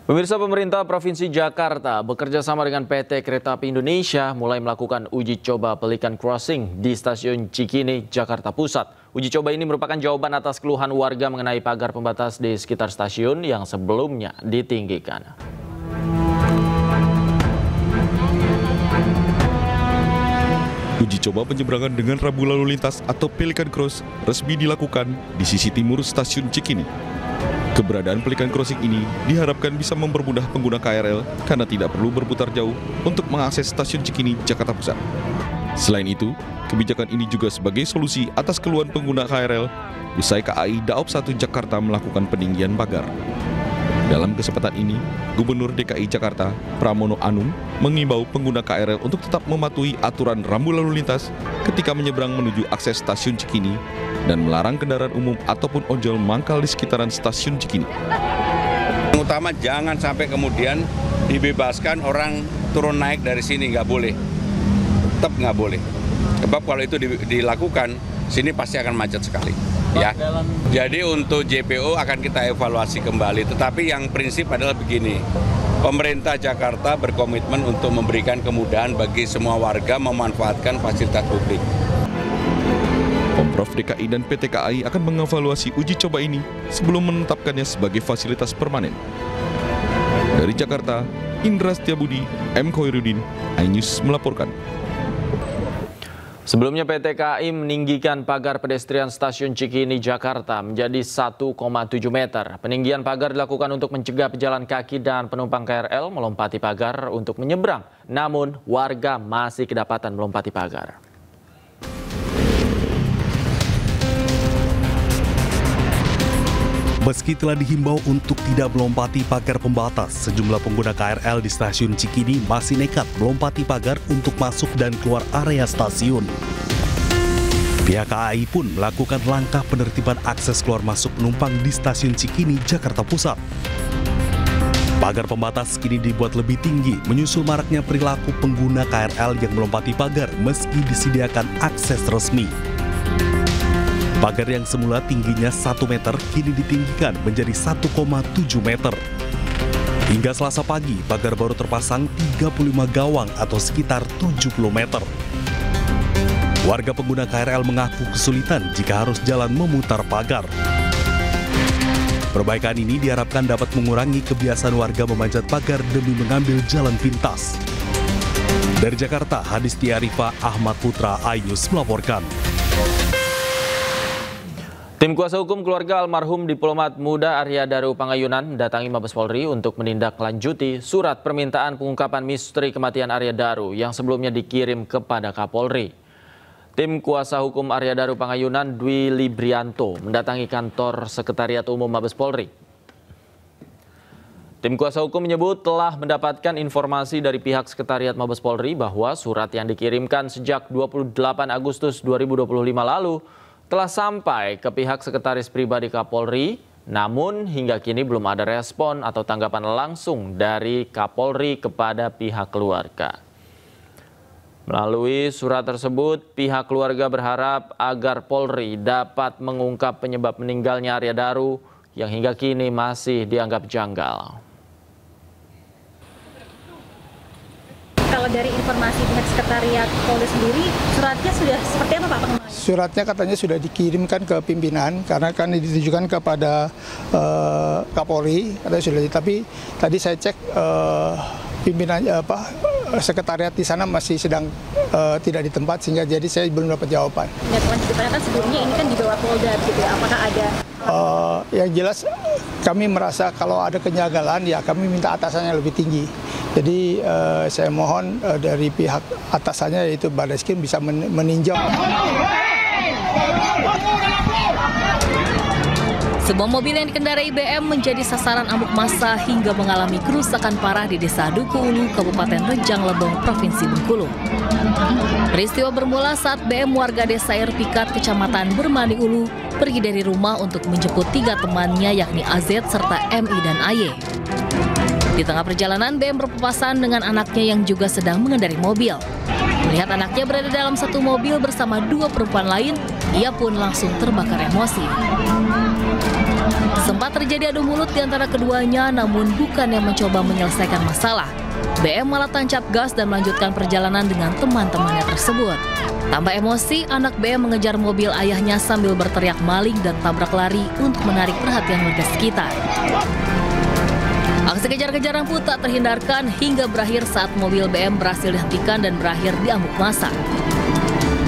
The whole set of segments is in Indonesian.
Pemirsa, pemerintah Provinsi Jakarta bekerja sama dengan PT Kereta Api Indonesia mulai melakukan uji coba Pelikan Crossing di Stasiun Cikini, Jakarta Pusat. Uji coba ini merupakan jawaban atas keluhan warga mengenai pagar pembatas di sekitar stasiun yang sebelumnya ditinggikan. Uji coba penyeberangan dengan rambu lalu lintas atau Pelikan Cross resmi dilakukan di sisi timur Stasiun Cikini. Keberadaan Pelikan Crossing ini diharapkan bisa mempermudah pengguna KRL karena tidak perlu berputar jauh untuk mengakses Stasiun Cikini, Jakarta Pusat. Selain itu, kebijakan ini juga sebagai solusi atas keluhan pengguna KRL usai KAI Daop 1 Jakarta melakukan peninggian pagar. Dalam kesempatan ini, Gubernur DKI Jakarta, Pramono Anung, mengimbau pengguna KRL untuk tetap mematuhi aturan rambu lalu lintas ketika menyeberang menuju akses Stasiun Cikini dan melarang kendaraan umum ataupun ojol mangkal di sekitaran Stasiun Cikini. Yang utama jangan sampai kemudian dibebaskan orang turun naik dari sini, nggak boleh. Tetap nggak boleh. Sebab kalau itu dilakukan, sini pasti akan macet sekali. Ya. Jadi untuk JPO akan kita evaluasi kembali, tetapi yang prinsip adalah begini. Pemerintah Jakarta berkomitmen untuk memberikan kemudahan bagi semua warga memanfaatkan fasilitas publik. Pemprov DKI dan PT KAI akan mengevaluasi uji coba ini sebelum menetapkannya sebagai fasilitas permanen. Dari Jakarta, Indra Setiabudi, M. Khoirudin, iNews melaporkan. Sebelumnya PT KAI meninggikan pagar pedestrian Stasiun Cikini, Jakarta menjadi 1,7 meter. Peninggian pagar dilakukan untuk mencegah pejalan kaki dan penumpang KRL melompati pagar untuk menyeberang. Namun warga masih kedapatan melompati pagar. Meski telah dihimbau untuk tidak melompati pagar pembatas, sejumlah pengguna KRL di Stasiun Cikini masih nekat melompati pagar untuk masuk dan keluar area stasiun. Pihak KAI pun melakukan langkah penertiban akses keluar masuk penumpang di Stasiun Cikini, Jakarta Pusat. Pagar pembatas kini dibuat lebih tinggi, menyusul maraknya perilaku pengguna KRL yang melompati pagar meski disediakan akses resmi. Pagar yang semula tingginya 1 meter kini ditinggikan menjadi 1,7 meter. Hingga Selasa pagi, pagar baru terpasang 35 gawang atau sekitar 70 meter. Warga pengguna KRL mengaku kesulitan jika harus jalan memutar pagar. Perbaikan ini diharapkan dapat mengurangi kebiasaan warga memanjat pagar demi mengambil jalan pintas. Dari Jakarta, Hadis Tiarifa, Ahmad Putra, iNews melaporkan. Tim kuasa hukum keluarga almarhum diplomat muda Arya Daru Pangayunan mendatangi Mabes Polri untuk menindaklanjuti surat permintaan pengungkapan misteri kematian Arya Daru yang sebelumnya dikirim kepada Kapolri. Tim kuasa hukum Arya Daru Pangayunan Dwi Librianto mendatangi kantor Sekretariat Umum Mabes Polri. Tim kuasa hukum menyebut telah mendapatkan informasi dari pihak Sekretariat Mabes Polri bahwa surat yang dikirimkan sejak 28 Agustus 2025 lalu telah sampai ke pihak Sekretaris Pribadi Kapolri, namun hingga kini belum ada respon atau tanggapan langsung dari Kapolri kepada pihak keluarga. Melalui surat tersebut, pihak keluarga berharap agar Polri dapat mengungkap penyebab meninggalnya Arya Daru yang hingga kini masih dianggap janggal. Kalau dari informasi pihak Sekretariat Polri sendiri, suratnya sudah seperti apa Pak? Suratnya katanya sudah dikirimkan ke pimpinan karena kan ditujukan kepada Kapolri, katanya sudah. Tapi tadi saya cek pimpinan sekretariat di sana masih sedang tidak di tempat sehingga jadi saya belum dapat jawaban. Lanjutannya kan sebelumnya ini kan di bawah Polda gitu ya, apakah ada? Yang jelas kami merasa kalau ada kejanggalan ya kami minta atasannya lebih tinggi. Jadi saya mohon dari pihak atasannya yaitu Barreskrim bisa meninjau. Sebuah mobil yang dikendarai BM menjadi sasaran amuk massa hingga mengalami kerusakan parah di Desa Duku Ulu, Kabupaten Rejang Lebong, Provinsi Bengkulu. Peristiwa bermula saat BM warga Desa Erpikat, Kecamatan Bermani Ulu, pergi dari rumah untuk menjemput 3 temannya yakni AZ serta MI dan AY. Di tengah perjalanan, BM berpapasan dengan anaknya yang juga sedang mengendarai mobil. Melihat anaknya berada dalam satu mobil bersama 2 perempuan lain, ia pun langsung terbakar emosi. Sempat terjadi adu mulut di antara keduanya, namun bukan yang mencoba menyelesaikan masalah. BM malah tancap gas dan melanjutkan perjalanan dengan teman-temannya tersebut. Tambah emosi, anak BM mengejar mobil ayahnya sambil berteriak maling dan tabrak lari untuk menarik perhatian warga sekitar. Aksi kejar-kejaran pun tak terhindarkan hingga berakhir saat mobil BM berhasil dihentikan dan berakhir diamuk massa.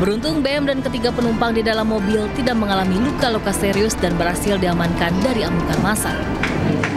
Beruntung BM dan ketiga penumpang di dalam mobil tidak mengalami luka-luka serius dan berhasil diamankan dari amukan massa.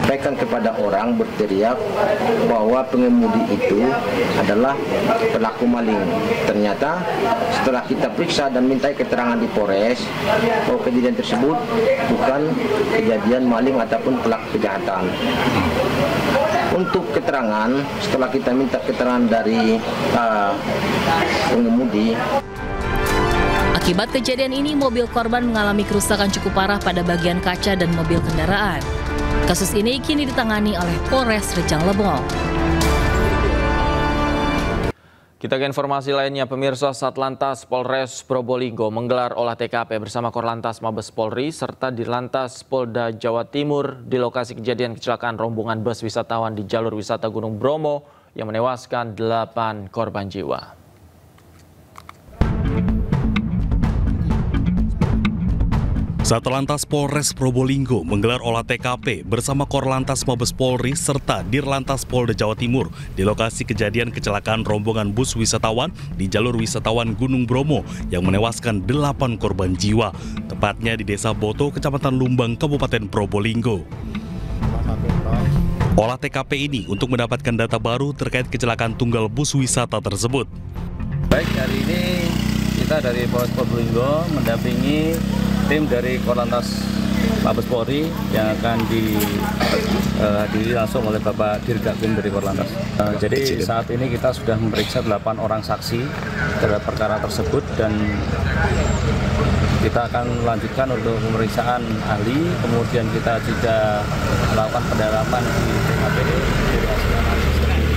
Sampaikan kepada orang berteriak bahwa pengemudi itu adalah pelaku maling. Ternyata setelah kita periksa dan minta keterangan di Polres, bahwa kejadian tersebut bukan kejadian maling ataupun pelaku kejahatan. Untuk keterangan, setelah kita minta keterangan dari pengemudi. Akibat kejadian ini, mobil korban mengalami kerusakan cukup parah pada bagian kaca dan mobil kendaraan. Kasus ini kini ditangani oleh Polres Rejang Lebong. Kita ke informasi lainnya, pemirsa. Satlantas Polres Probolinggo menggelar olah TKP bersama Korlantas Mabes Polri serta Dirlantas Polda Jawa Timur di lokasi kejadian kecelakaan rombongan bus wisatawan di jalur wisata Gunung Bromo yang menewaskan 8 korban jiwa. Satlantas Polres Probolinggo menggelar olah TKP bersama Korlantas Mabes Polri serta Dirlantas Polda Jawa Timur di lokasi kejadian kecelakaan rombongan bus wisatawan di jalur wisatawan Gunung Bromo yang menewaskan 8 korban jiwa, tepatnya di Desa Boto, Kecamatan Lumbang, Kabupaten Probolinggo. Olah TKP ini untuk mendapatkan data baru terkait kecelakaan tunggal bus wisata tersebut. Baik, hari ini kita dari Polres Probolinggo mendampingi tim dari Korlantas Mabes Polri yang akan dihadiri langsung oleh Bapak Dirgakum dari Korlantas. Jadi saat ini kita sudah memeriksa 8 orang saksi terhadap perkara tersebut dan kita akan lanjutkan untuk pemeriksaan ahli, kemudian kita juga melakukan pendalaman di TKP dari hasil analisis dari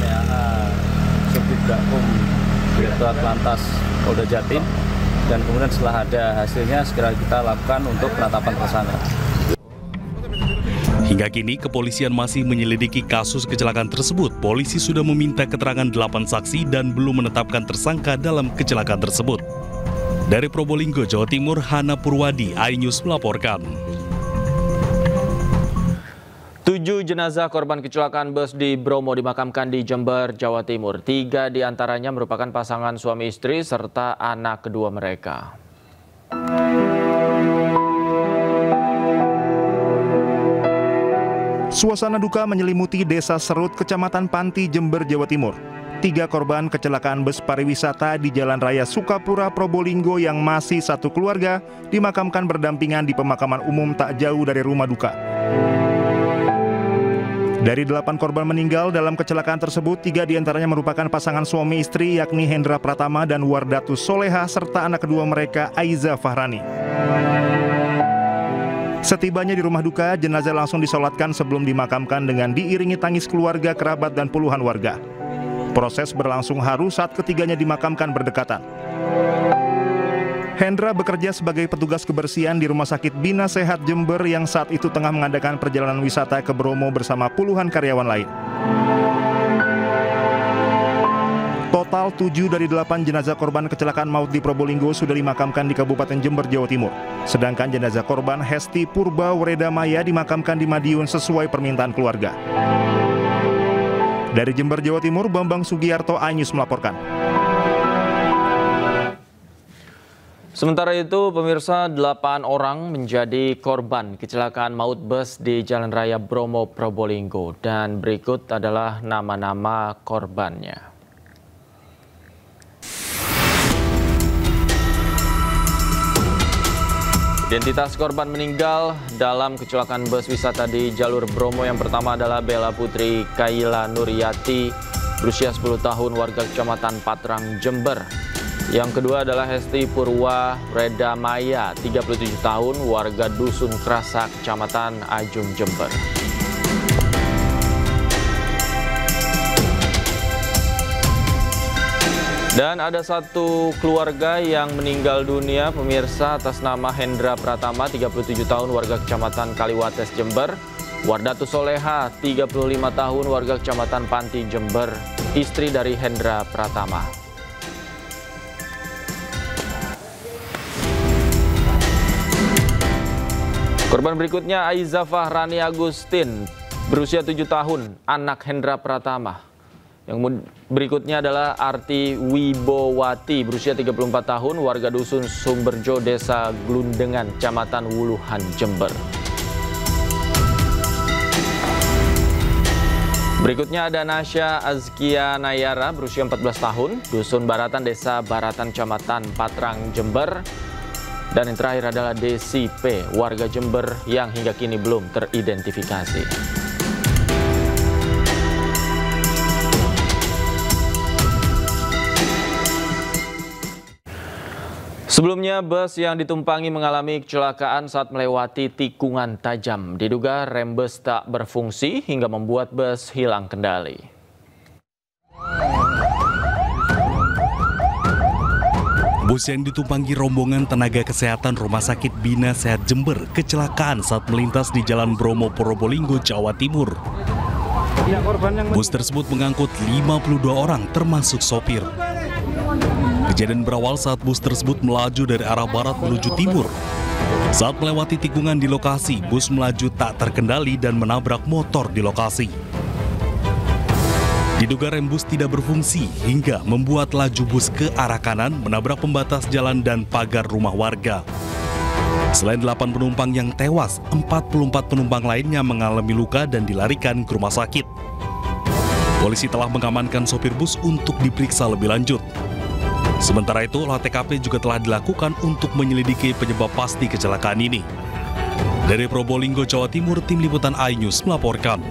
PAA Subdirgakum Direktorat Lantas Polda Jatim. Dan kemudian setelah ada hasilnya segera kita lakukan untuk penetapan tersangka. Hingga kini kepolisian masih menyelidiki kasus kecelakaan tersebut. Polisi sudah meminta keterangan 8 saksi dan belum menetapkan tersangka dalam kecelakaan tersebut. Dari Probolinggo, Jawa Timur, Hana Purwadi, iNews melaporkan. 7 jenazah korban kecelakaan bus di Bromo dimakamkan di Jember, Jawa Timur. 3 diantaranya merupakan pasangan suami istri serta anak kedua mereka. Suasana duka menyelimuti Desa Serut, Kecamatan Panti, Jember, Jawa Timur. 3 korban kecelakaan bus pariwisata di Jalan Raya Sukapura, Probolinggo yang masih satu keluarga dimakamkan berdampingan di pemakaman umum tak jauh dari rumah duka. Dari 8 korban meninggal dalam kecelakaan tersebut, 3 diantaranya merupakan pasangan suami istri yakni Hendra Pratama dan Wardatus Soleha serta anak kedua mereka Aiza Fahrani. Setibanya di rumah duka, jenazah langsung disolatkan sebelum dimakamkan dengan diiringi tangis keluarga, kerabat, dan puluhan warga. Proses berlangsung haru saat ketiganya dimakamkan berdekatan. Hendra bekerja sebagai petugas kebersihan di Rumah Sakit Bina Sehat Jember yang saat itu tengah mengadakan perjalanan wisata ke Bromo bersama puluhan karyawan lain. Total 7 dari 8 jenazah korban kecelakaan maut di Probolinggo sudah dimakamkan di Kabupaten Jember, Jawa Timur. Sedangkan jenazah korban Hesti Purba Wreda Maya dimakamkan di Madiun sesuai permintaan keluarga. Dari Jember, Jawa Timur, Bambang Sugiarto, iNews melaporkan. Sementara itu, pemirsa, 8 orang menjadi korban kecelakaan maut bus di Jalan Raya Bromo, Probolinggo. Dan berikut adalah nama-nama korbannya. Identitas korban meninggal dalam kecelakaan bus wisata di jalur Bromo yang pertama adalah Bella Putri Kaila Nuryati, berusia 10 tahun, warga Kecamatan Patrang, Jember. Yang kedua adalah Hesti Purwa Wreda Maya, 37 tahun, warga Dusun Krasa, Kecamatan Ajung, Jember. Dan ada satu keluarga yang meninggal dunia, pemirsa, atas nama Hendra Pratama, 37 tahun, warga Kecamatan Kaliwates, Jember. Wardatus Soleha, 35 tahun, warga Kecamatan Panti, Jember, istri dari Hendra Pratama. Korban berikutnya Aiza Fahrani Agustin, berusia 7 tahun, anak Hendra Pratama. Yang berikutnya adalah Arti Wibowati, berusia 34 tahun, warga dusun Sumberjo, Desa Glundengan, Kecamatan Wuluhan, Jember. Berikutnya ada Nasya Azkia Nayara, berusia 14 tahun, dusun Baratan, Desa Baratan, Kecamatan Patrang, Jember. Dan yang terakhir adalah Desi P, warga Jember yang hingga kini belum teridentifikasi. Sebelumnya, bus yang ditumpangi mengalami kecelakaan saat melewati tikungan tajam. Diduga rem bus tak berfungsi hingga membuat bus hilang kendali. Bus yang ditumpangi rombongan tenaga kesehatan Rumah Sakit Bina Sehat Jember kecelakaan saat melintas di Jalan Bromo, Probolinggo, Jawa Timur. Bus tersebut mengangkut 52 orang termasuk sopir. Kejadian berawal saat bus tersebut melaju dari arah barat menuju timur. Saat melewati tikungan di lokasi, bus melaju tak terkendali dan menabrak motor di lokasi. Diduga rem bus tidak berfungsi hingga membuat laju bus ke arah kanan menabrak pembatas jalan dan pagar rumah warga. Selain 8 penumpang yang tewas, 44 penumpang lainnya mengalami luka dan dilarikan ke rumah sakit. Polisi telah mengamankan sopir bus untuk diperiksa lebih lanjut. Sementara itu, olah TKP juga telah dilakukan untuk menyelidiki penyebab pasti kecelakaan ini. Dari Probolinggo, Jawa Timur, Tim Liputan iNews melaporkan.